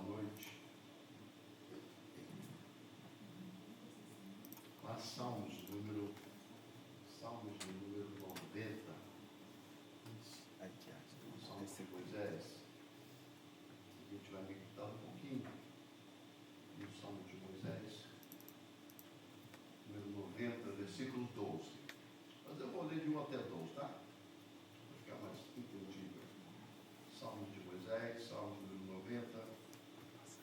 noite. Lá Salmos de número 90. Salmo de Moisés. A gente vai meditar um pouquinho no Salmo de Moisés, número 90, versículo 12. Mas eu vou ler de 1 até 12, tá? Para ficar mais entendível. Salmo de Moisés, Salmo número 90,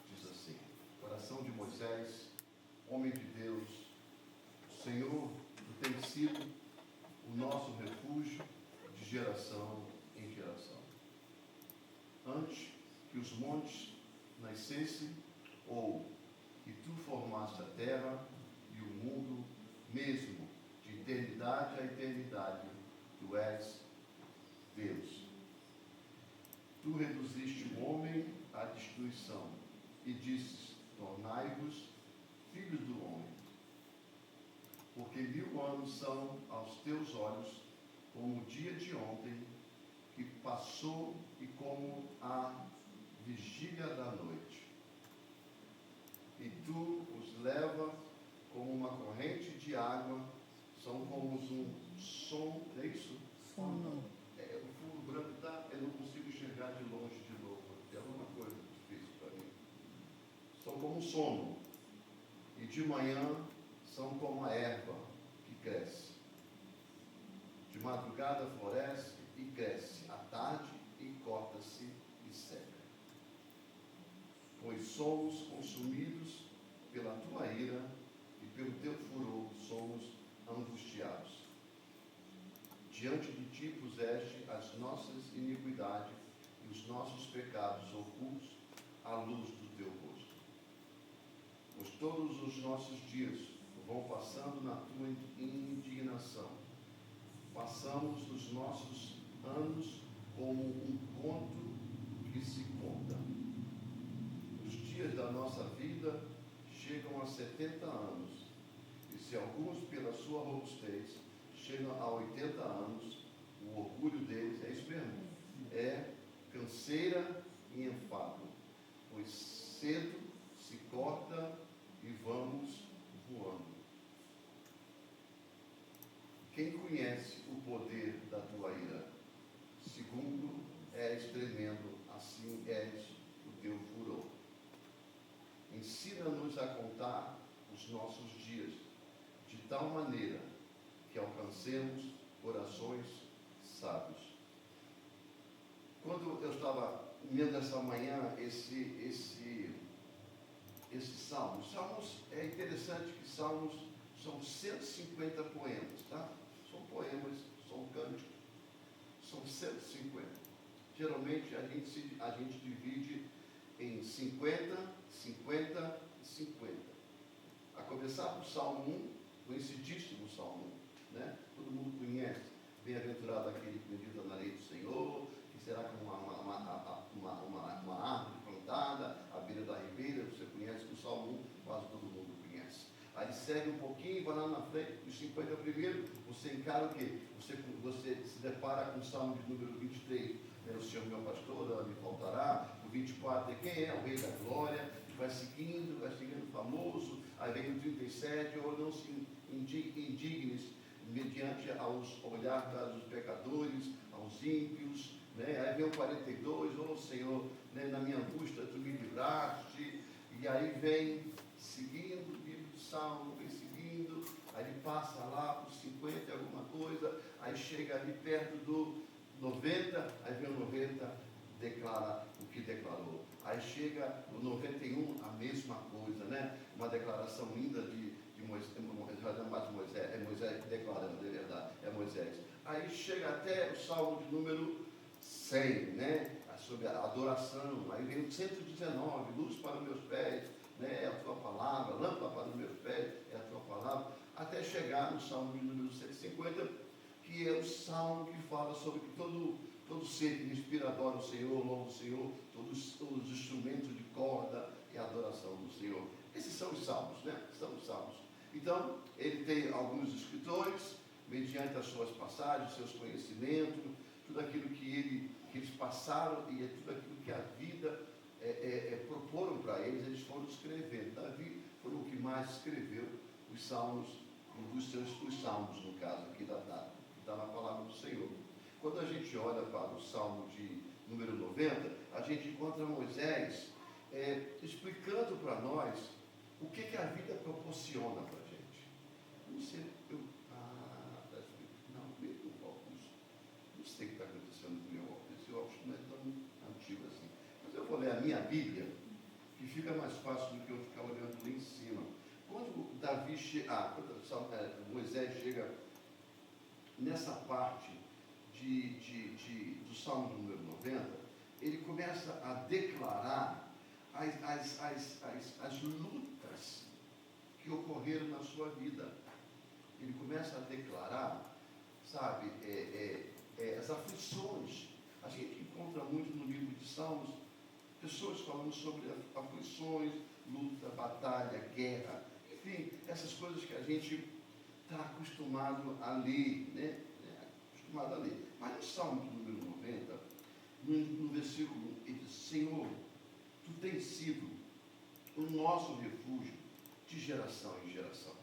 diz assim: Coração de Moisés, homem de Deus, o Senhor tem sido o nosso refúgio de geração em geração. Antes que os montes nascessem, ou que tu formaste a terra e o mundo, mesmo de eternidade a eternidade, tu és Deus. Tu reduziste o homem à destruição e disses: tornai-vos filhos do homem. Porque 1000 anos são aos teus olhos como o dia de ontem que passou e como a vigília da noite. E tu os leva como uma corrente de água, são como um som, é isso? Sono. O fundo branco está, eu não consigo enxergar de longe de novo, é alguma coisa difícil para mim. São como um sono, e de manhã são como a erva que cresce. De madrugada floresce e cresce, à tarde e corta-se e seca. Pois somos consumidos pela tua ira e pelo teu furor somos angustiados. Diante de ti puseste as nossas iniquidades e os nossos pecados ocultos à luz do teu rosto. Pois todos os nossos dias vão passando na tua indignação. Passamos os nossos anos como um conto que se conta. Os dias da nossa vida chegam a 70 anos, e se alguns pela sua robustez chegam a 80 anos, o orgulho deles, é isso mesmo, é canseira e enfado, pois cedo se corta e vamos voando. Quem conhece o poder da tua ira? Segundo és tremendo, assim és o teu furor. Ensina-nos a contar os nossos dias, de tal maneira que alcancemos corações sábios. Quando eu estava lendo essa manhã esse Salmos, é interessante que Salmos são 150 poemas, tá? São poemas, são cânticos, são 150. Geralmente a gente divide em 50, 50 e 50. A começar do Salmo 1, conhecidíssimo Salmo 1, né? Todo mundo conhece. Bem-aventurado aquele que medita na lei do Senhor, que será como uma árvore plantada à beira da ribeira. Você conhece que o Salmo 1, quase todo mundo conhece. Aí segue um pouquinho e vai lá na frente, os 50 primeiro, você encara o quê? Você se depara com o Salmo de número 23, o Senhor meu pastor, nada me faltará. O 24 é quem é o Rei da Glória, vai seguindo famoso. Aí vem o 37, ou não se indignes mediante aos olhar dos pecadores, aos ímpios, né? Aí vem o 42, Senhor, né? Na minha angústia tu me livraste. E aí vem seguindo o livro do Salmo, vem seguindo, aí ele passa lá para os 50 alguma coisa, aí chega ali perto do 90, aí vem o 90, declara o que declarou. Aí chega o 91, a mesma coisa, né? Uma declaração linda de Moisés, é Moisés declarando, é verdade, é Moisés. Aí chega até o Salmo de número 100, né? Sobre a adoração. Aí vem o 119, luz para os meus pés, né? É a tua palavra, lâmpada para os meus pés, é a tua palavra, até chegar no Salmo de número 150, que é o Salmo que fala sobre que todo ser que respira adora o Senhor, louva o Senhor, todos os instrumentos de corda e adoração do Senhor. Esses são os Salmos, né? São os Salmos. Então, ele tem alguns escritores, mediante as suas passagens, seus conhecimentos, tudo aquilo que eles passaram e é tudo aquilo que a vida proporam eles foram escrevendo. Davi foi o que mais escreveu os salmos, os salmos, no caso aqui que está na palavra do Senhor. Quando a gente olha para o Salmo de número 90, a gente encontra Moisés explicando para nós o que a vida proporciona para a gente. Não sei, meu óculos. Não sei o que está acontecendo com o meu óculos. Esse óculos não é tão antigo assim. Mas eu vou ler a minha Bíblia, que fica mais fácil do que eu ficar olhando lá em cima. Quando Moisés chega nessa parte do Salmo número 90, ele começa a declarar as lutas que ocorreram na sua vida. Ele começa a declarar, sabe, as aflições. A gente encontra muito no livro de Salmos pessoas falando sobre aflições, luta, batalha, guerra, enfim, essas coisas que a gente está acostumado a ler, né? Acostumado a ler. Mas no Salmo número 90, no versículo 1, ele diz: Senhor, tu tens sido o nosso refúgio de geração em geração.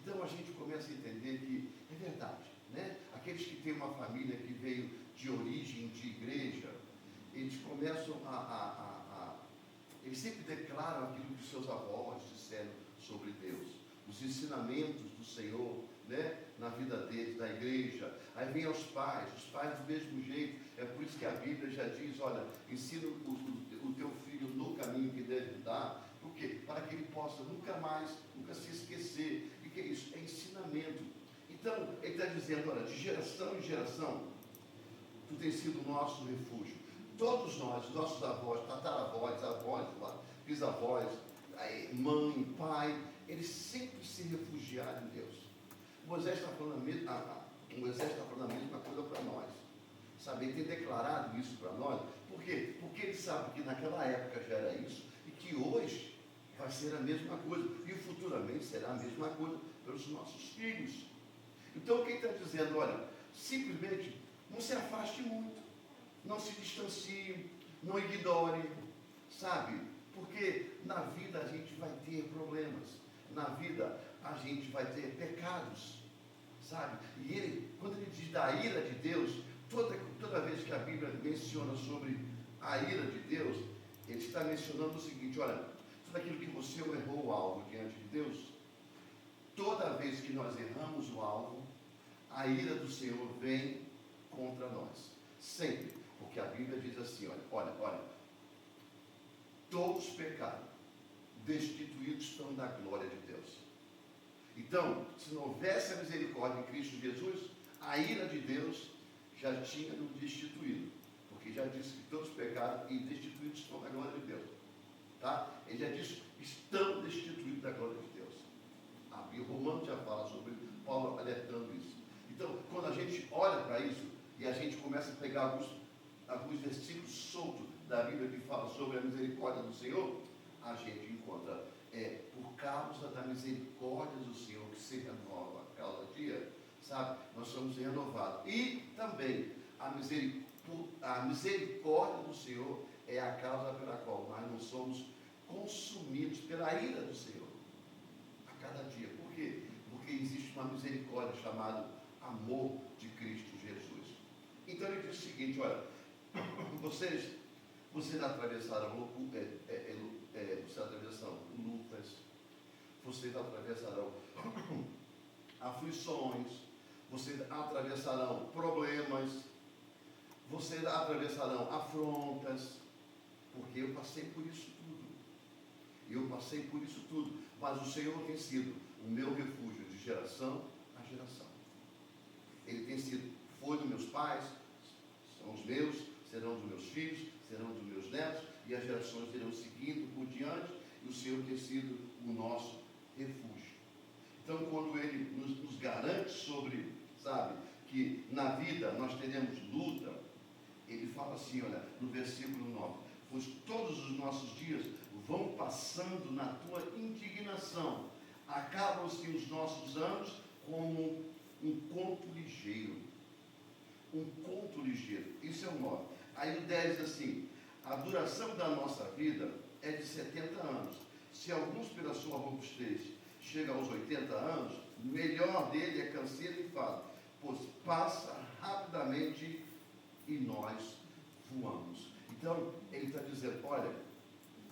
Então a gente começa a entender que é verdade, né? Aqueles que têm uma família que veio de origem de igreja, eles começam eles sempre declaram aquilo que seus avós disseram sobre Deus, os ensinamentos do Senhor, né, na vida deles, da igreja. Aí vem aos pais, os pais do mesmo jeito. É por isso que a Bíblia já diz: olha, ensina o teu filho no caminho que deve andar. Por quê? Para que ele possa nunca se esquecer. E que é isso? É ensinamento. Então, ele está dizendo: olha, de geração em geração, tu tens sido o nosso refúgio. Todos nós, nossos avós, tataravós, avós, bisavós, mãe, pai, eles sempre se refugiaram em Deus. Moisés está falando a mesma coisa para nós. Sabe, ele tem declarado isso para nós. Por quê? Porque ele sabe que naquela época já era isso e que hoje vai ser a mesma coisa. E futuramente será a mesma coisa pelos nossos filhos. Então, quem está dizendo: olha, simplesmente não se afaste muito, não se distancie, não ignore, sabe? Porque na vida a gente vai ter problemas, na vida a gente vai ter pecados, sabe? E quando ele diz da ira de Deus, toda vez que a Bíblia menciona sobre a ira de Deus, ele está mencionando o seguinte: olha, tudo aquilo que você errou o alvo diante de Deus, toda vez que nós erramos o alvo, a ira do Senhor vem contra nós, sempre. Porque a Bíblia diz assim: olha, todos pecaram, destituídos estão da glória de Deus. Então, se não houvesse a misericórdia em Cristo Jesus, a ira de Deus já tinha nos destituído, porque já disse que todos pecaram e destituídos estão da glória de Deus, tá? Ele já disse: estão destituídos da glória de Deus. E o Romano já fala sobre Paulo alertando isso. Então, quando a gente olha para isso e a gente começa a pegar alguns versículos soltos da Bíblia que fala sobre a misericórdia do Senhor, a gente encontra, por causa da misericórdia do Senhor que se renova a cada dia, sabe? Nós somos renovados. E também a misericórdia do Senhor é a causa pela qual nós não somos consumidos pela ira do Senhor a cada dia. Por quê? Porque existe uma misericórdia chamada amor de Cristo Jesus. Então ele diz o seguinte: olha, vocês atravessarão lutas, vocês atravessarão aflições, vocês atravessarão problemas, vocês atravessarão afrontas, porque eu passei por isso tudo. Mas o Senhor tem sido o meu refúgio de geração a geração. Ele tem sido, foi dos meus pais, são os meus, serão dos meus filhos, serão dos meus netos, e as gerações irão seguindo por diante, e o Senhor tem sido o nosso refúgio. Então, quando Ele nos garante sobre, sabe, que na vida nós teremos luta, Ele fala assim, olha, no versículo 9: pois todos os nossos dias vão passando na tua indignação, acabam-se os nossos anos como um conto ligeiro. Um conto ligeiro. Isso é o 9. Aí o 10 diz assim: a duração da nossa vida é de 70 anos. Se alguns, pela sua robustez, chegam aos 80 anos, o melhor dele é canseiro e enfado, pois passa rapidamente e nós voamos. Então, ele está dizendo, olha,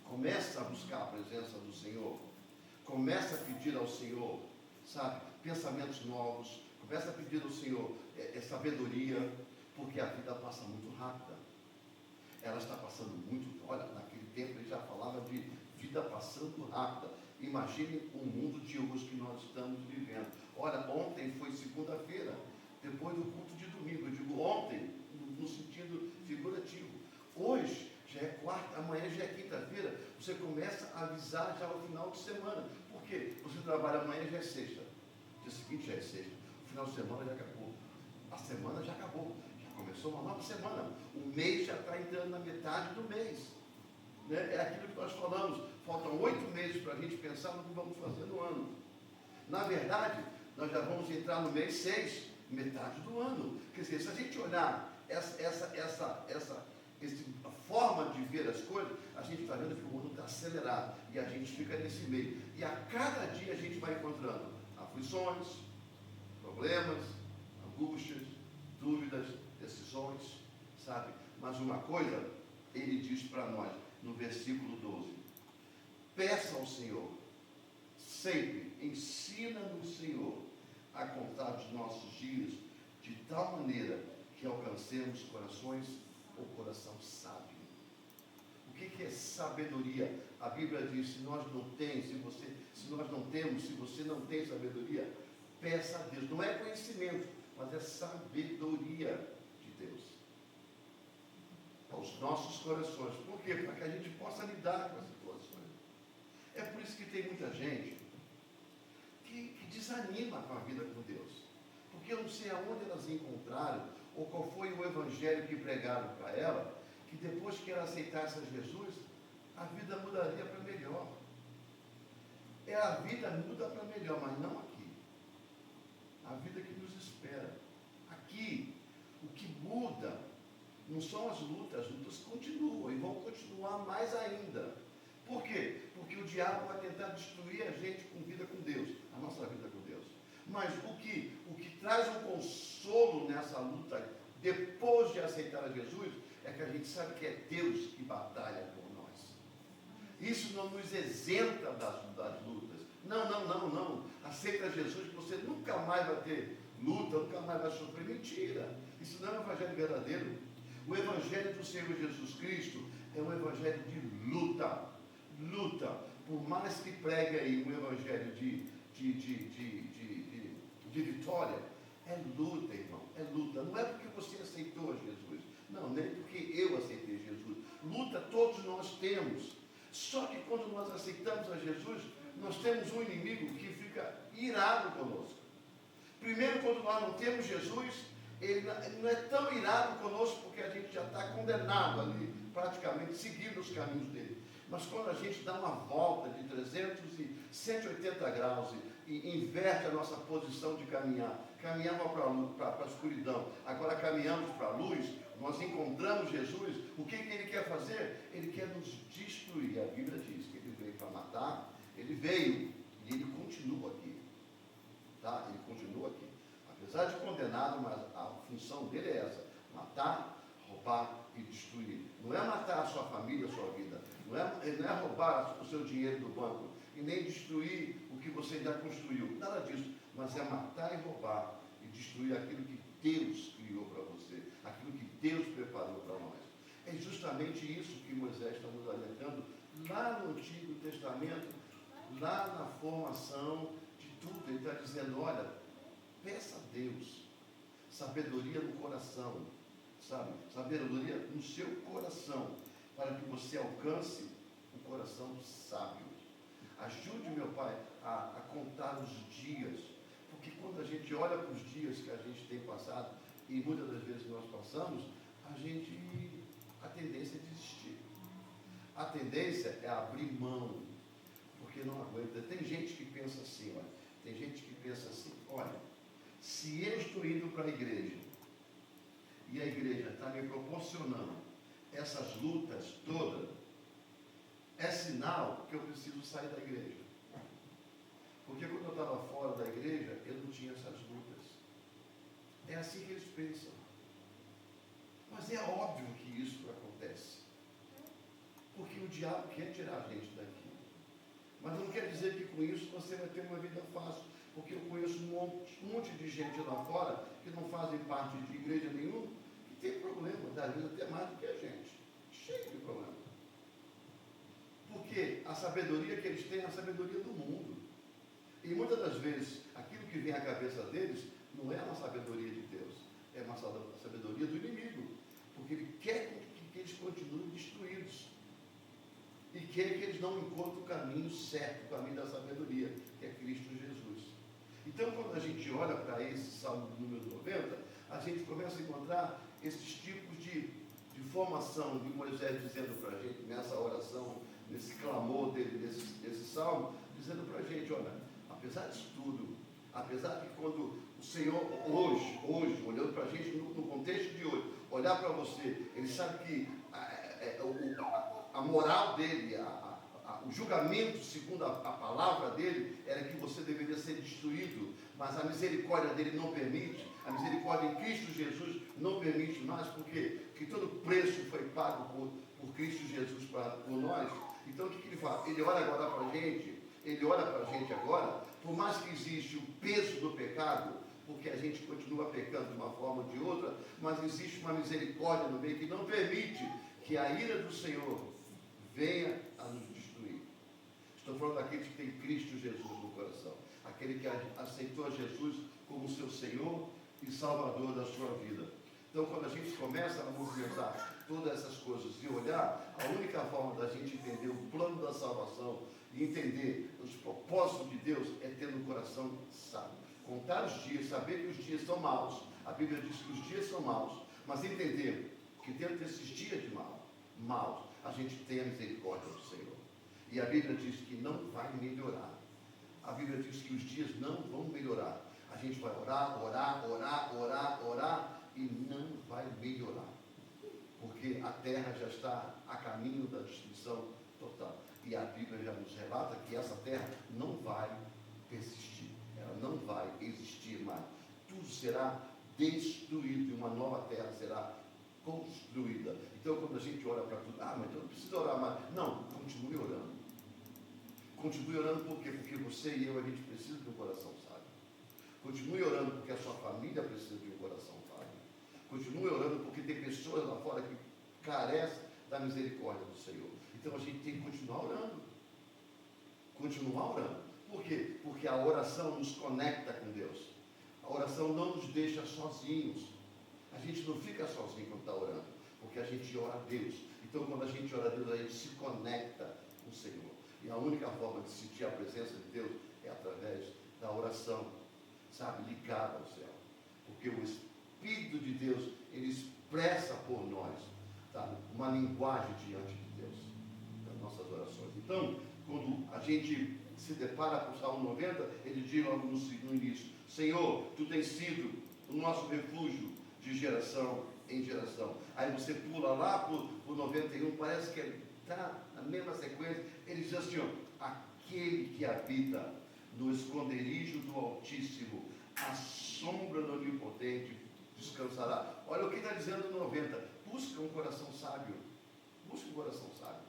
começa a buscar a presença do Senhor, começa a pedir ao Senhor, sabe, pensamentos novos, começa a pedir ao Senhor sabedoria, porque a vida passa muito rápida. Ela está passando muito, olha, naquele tempo ele já falava de vida passando rápida. Imagine o mundo de hoje que nós estamos vivendo. Olha, ontem foi segunda-feira, depois do culto de domingo. Eu digo ontem, no sentido figurativo. Hoje já é quarta, amanhã já é quinta-feira. Você começa a avisar já o final de semana. Por quê? Você trabalha amanhã, já é sexta. O dia seguinte já é sexta. O final de semana já acabou. A semana já acabou. Já começou uma nova semana. O mês já está entrando na metade do mês. Né? É aquilo que nós falamos. Faltam 8 meses para a gente pensar no que vamos fazer no ano. Na verdade, nós já vamos entrar no mês 6, metade do ano. Quer dizer, se a gente olhar essa forma de ver as coisas, a gente está vendo que o mundo está acelerado. E a gente fica nesse meio. E a cada dia a gente vai encontrando aflições, problemas, angústias, dúvidas, decisões, sabe? Mas uma coisa, ele diz para nós, no versículo 12, peça ao Senhor, sempre, ensina-nos, Senhor, a contar os nossos dias de tal maneira que alcancemos corações ou coração sábio. O que é sabedoria? A Bíblia diz, se nós não temos, se você não tem sabedoria, peça a Deus. Não é conhecimento, mas é sabedoria de Deus. Aos nossos corações. Por quê? Para que a gente possa lidar com as situações. É por isso que tem muita gente que desanima com a vida com Deus. Porque eu não sei aonde elas encontraram, ou qual foi o evangelho que pregaram para ela, que depois que ela aceitasse a Jesus, a vida mudaria para melhor. A vida muda para melhor, mas não aqui. A vida que nos espera. Aqui, o que muda não são as lutas continuam e vão continuar mais ainda. Por quê? Porque o diabo vai tentar destruir a gente com vida com Deus, a nossa vida com Deus. Mas o que traz um consolo nessa luta, depois de aceitar a Jesus, é que a gente sabe que é Deus que batalha por nós. Isso não nos isenta das lutas. Não. Aceita Jesus que você nunca mais vai ter luta, nunca mais vai sofrer. Mentira. Isso não é um evangelho verdadeiro. O evangelho do Senhor Jesus Cristo é um evangelho de luta. Luta. Por mais que pregue aí um evangelho de vitória, é luta, irmão. É luta. Não é porque você aceitou a Jesus. Não, nem porque eu aceitei Jesus. Luta todos nós temos. Só que quando nós aceitamos a Jesus, nós temos um inimigo que fica irado conosco. Primeiro, quando nós não temos Jesus, ele não é tão irado conosco porque a gente já está condenado ali, praticamente seguindo os caminhos dele. Mas quando a gente dá uma volta de 180 graus e inverte a nossa posição de caminhar, caminhava para a escuridão, agora caminhamos para a luz, nós encontramos Jesus, o que ele quer fazer? Ele quer nos destruir. A Bíblia diz que ele veio para matar, ele veio e ele continua aqui. Tá? Ele continua aqui. Apesar de condenado, mas a função dele é essa: matar, roubar e destruir. Não é matar a sua família, a sua vida. Não é roubar o seu dinheiro do banco. E nem destruir o que você já construiu. Nada disso. Mas é matar e roubar e destruir aquilo que Deus criou para você. Aquilo que Deus preparou para nós. É justamente isso que Moisés está nos alertando lá no Antigo Testamento, lá na formação de tudo. Ele está dizendo, olha, peça a Deus sabedoria no coração, sabe? Sabedoria no seu coração, para que você alcance um coração sábio. Ajude, meu Pai, a contar os dias, porque quando a gente olha para os dias que a gente tem passado, e muitas das vezes nós passamos, a tendência é desistir. A tendência é abrir mão, porque não aguenta. Tem gente que pensa assim, olha, se eu estou indo para a igreja, e a igreja está me proporcionando essas lutas todas, sinal que eu preciso sair da igreja. Porque quando eu estava fora da igreja, eu não tinha essas lutas. É assim que eles pensam. Mas é óbvio que isso acontece. Porque o diabo quer tirar a gente daqui. Mas não quer dizer que com isso você vai ter uma vida fácil. Porque eu conheço um monte de gente lá fora que não fazem parte de igreja nenhuma, que tem problemas, às vezes até mais do que a gente. Cheio de problemas. Porque a sabedoria que eles têm é a sabedoria do mundo. E muitas das vezes, aquilo que vem à cabeça deles não é uma sabedoria de Deus, é uma sabedoria do inimigo. Porque ele quer que eles continuem destruídos. E quer que eles não encontrem o caminho certo, o caminho da sabedoria, que é Cristo Jesus. Então, quando a gente olha para esse Salmo número 90, a gente começa a encontrar esses tipos de formação de Moisés dizendo para a gente, nessa oração, nesse clamor dele, desse Salmo, dizendo para a gente, olha, apesar disso tudo, apesar de quando o Senhor, hoje, olhando para a gente no contexto de hoje, olhar para você, ele sabe que a moral dele, o julgamento segundo a palavra dele, era que você deveria ser destruído, mas a misericórdia dele não permite, a misericórdia em Cristo Jesus não permite mais, porque todo o preço foi pago por Cristo Jesus por nós. Então o que ele faz? Ele olha agora para a gente, agora, por mais que existe o peso do pecado, porque a gente continua pecando de uma forma ou de outra, mas existe uma misericórdia no meio que não permite que a ira do Senhor venha a nos destruir. Estou falando daqueles que têm Cristo Jesus no coração, aquele que aceitou Jesus como seu Senhor e Salvador da sua vida. Então, quando a gente começa a movimentar todas essas coisas e olhar, a única forma da gente entender o plano da salvação e entender os propósitos de Deus é ter no coração sábio. Contar os dias, saber que os dias são maus. A Bíblia diz que os dias são maus, mas entender que dentro desses dias de maus, a gente tem a misericórdia do Senhor. E a Bíblia diz que não vai melhorar. A Bíblia diz que os dias não vão melhorar. A gente vai orar e não vai melhorar. Porque a terra já está a caminho da destruição total. E a Bíblia já nos relata que essa terra não vai persistir. Ela não vai existir mais. Tudo será destruído e uma nova terra será construída. Então, quando a gente ora para tudo, mas então não precisa orar mais. Não, continue orando. Continue orando por quê? Porque você e eu, a gente precisa de um coração sábio. Continue orando porque a sua família precisa de um coração sábio. Continue orando porque tem pessoas lá fora que carecem da misericórdia do Senhor. Então, a gente tem que continuar orando. Continuar orando. Por quê? Porque a oração nos conecta com Deus. A oração não nos deixa sozinhos. A gente não fica sozinho quando está orando, porque a gente ora a Deus. Então, quando a gente ora a Deus, a gente se conecta com o Senhor. E a única forma de sentir a presença de Deus é através da oração, sabe, ligada ao céu. Porque o Espírito de Deus, ele expressa por nós, tá, uma linguagem diante de Deus, das nossas orações. Então, quando a gente se depara com o Salmo 90, ele diz logo no início, Senhor, Tu tens sido o nosso refúgio de geração em geração. Aí você pula lá para o 91, parece que ele está na mesma sequência, ele diz assim, aquele que habita no esconderijo do Altíssimo, à sombra do Onipotente, descansará. Olha o que está dizendo no 90, busca um coração sábio, busca um coração sábio.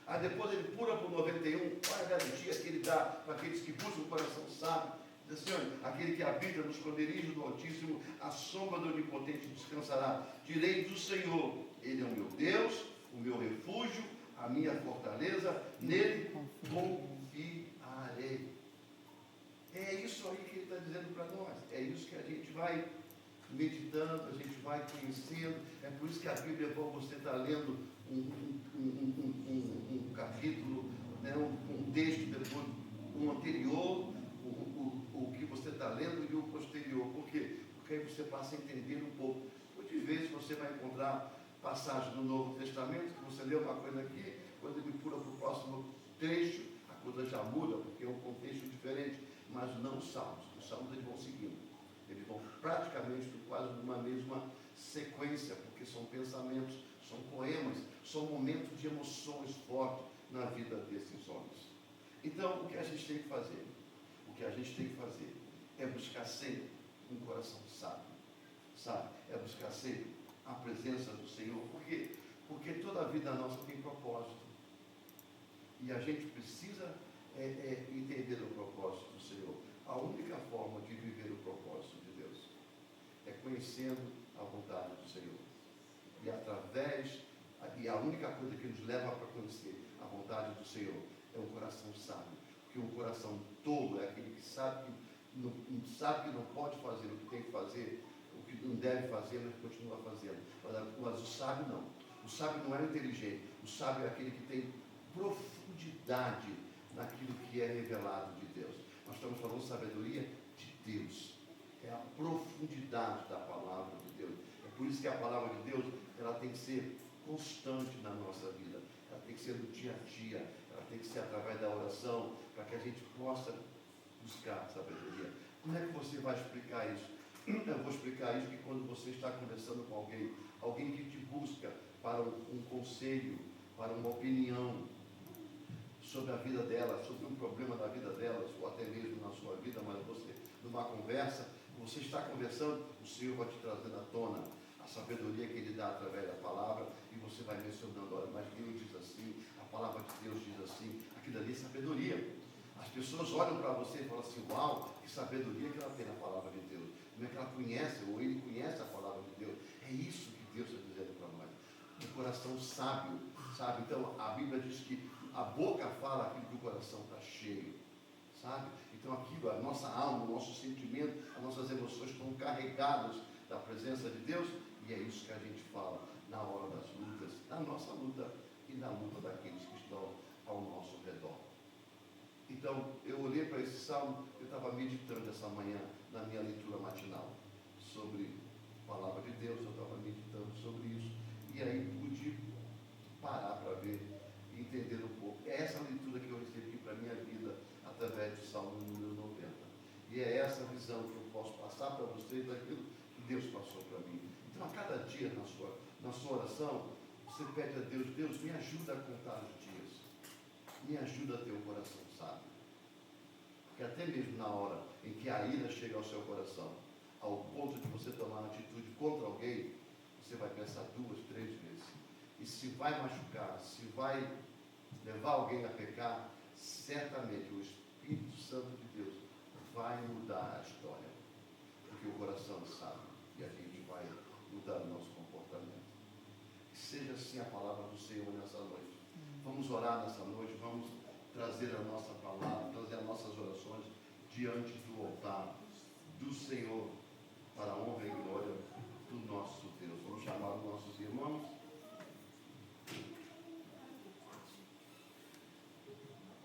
Aí depois ele pula para o 91, olha a garantia que ele dá para aqueles que buscam um coração sábio. Diz assim, olha, aquele que habita no esconderijo do Altíssimo, à sombra do Onipotente descansará. Direi do Senhor, Ele é o meu Deus, o meu refúgio, a minha fortaleza, nele confiarei. É isso aí que ele está dizendo para nós. É isso que a gente vai meditando, a gente vai conhecendo. É por isso que a Bíblia, quando você está lendo um capítulo, né, um texto, depois um anterior, o que você está lendo e o posterior. Por quê? Porque aí você passa a entender um pouco. Muitas vezes você vai encontrar passagens do Novo Testamento, que você lê uma coisa aqui, quando ele pula para o próximo trecho, a coisa já muda, porque é um contexto diferente, mas não os salmos. Os salmos eles vão seguindo. Eles vão praticamente quase numa mesma sequência, porque são pensamentos, são poemas, são momentos de emoções fortes na vida desses homens. Então, o que a gente tem que fazer? O que a gente tem que fazer é buscar sempre um coração sábio, sabe? É buscar sempre a presença do Senhor. Por quê? Porque toda a vida nossa tem propósito. E a gente precisa entender o propósito do Senhor. A única forma de viver o propósito de Deus é conhecendo a vontade do Senhor. E a única coisa que nos leva para conhecer a vontade do Senhor é um coração sábio. Porque um coração tolo é aquele que sabe que não pode fazer o que tem que fazer, o que não deve fazer, mas continua fazendo. Mas o sábio não. O sábio não é inteligente. O sábio é aquele que tem profundidade naquilo que é revelado de Deus. Nós estamos falando de sabedoria de Deus. É a profundidade da palavra de Deus. É por isso que a palavra de Deus, ela tem que ser constante na nossa vida. Ela tem que ser no dia a dia. Ela tem que ser através da oração, para que a gente possa buscar sabedoria. Como é que você vai explicar isso? Eu vou explicar isso que quando você está conversando com alguém que te busca para um conselho, para uma opinião sobre a vida dela, sobre um problema da vida delas, ou até mesmo na sua vida, mas você, numa conversa, você está conversando, o Senhor vai te trazendo à tona a sabedoria que Ele dá através da palavra, e você vai mencionando, olha, mas Deus diz assim, a palavra de Deus diz assim, aquilo ali é sabedoria. As pessoas olham para você e falam assim, uau, que sabedoria que ela tem na palavra de Deus. Como é que ela conhece, ou ele conhece a palavra de Deus. É isso que Deus está dizendo para nós. Um coração sábio, sabe? Então, a Bíblia diz que a boca fala aquilo que o coração está cheio, sabe? Então, aquilo, a nossa alma, o nosso sentimento, as nossas emoções estão carregadas da presença de Deus, e é isso que a gente fala na hora das lutas, na nossa luta e na luta daqueles que estão ao nosso redor. Então, eu olhei para esse salmo, eu estava meditando essa manhã na minha leitura matinal sobre a palavra de Deus, eu estava meditando sobre isso, e aí pude parar para ver e entender um pouco. É essa leitura que eu recebi para a minha vida através do salmo número 90. E é essa visão que eu posso passar para vocês daquilo que Deus passou para mim. Então, a cada dia na sua oração, você pede a Deus, Deus, me ajuda a contar os dias. Me ajuda a ter um coração sábio. Porque até mesmo na hora em que a ira chega ao seu coração, ao ponto de você tomar uma atitude contra alguém, você vai pensar 2, 3 vezes. E se vai machucar, se vai levar alguém a pecar, certamente o Espírito Santo de Deus vai mudar a história. Porque o coração sabe e a gente vai mudar o nosso comportamento. Que seja assim a palavra do Senhor nessa noite. Vamos orar nessa noite, vamos trazer a nossa palavra, trazer as nossas orações diante do altar do Senhor.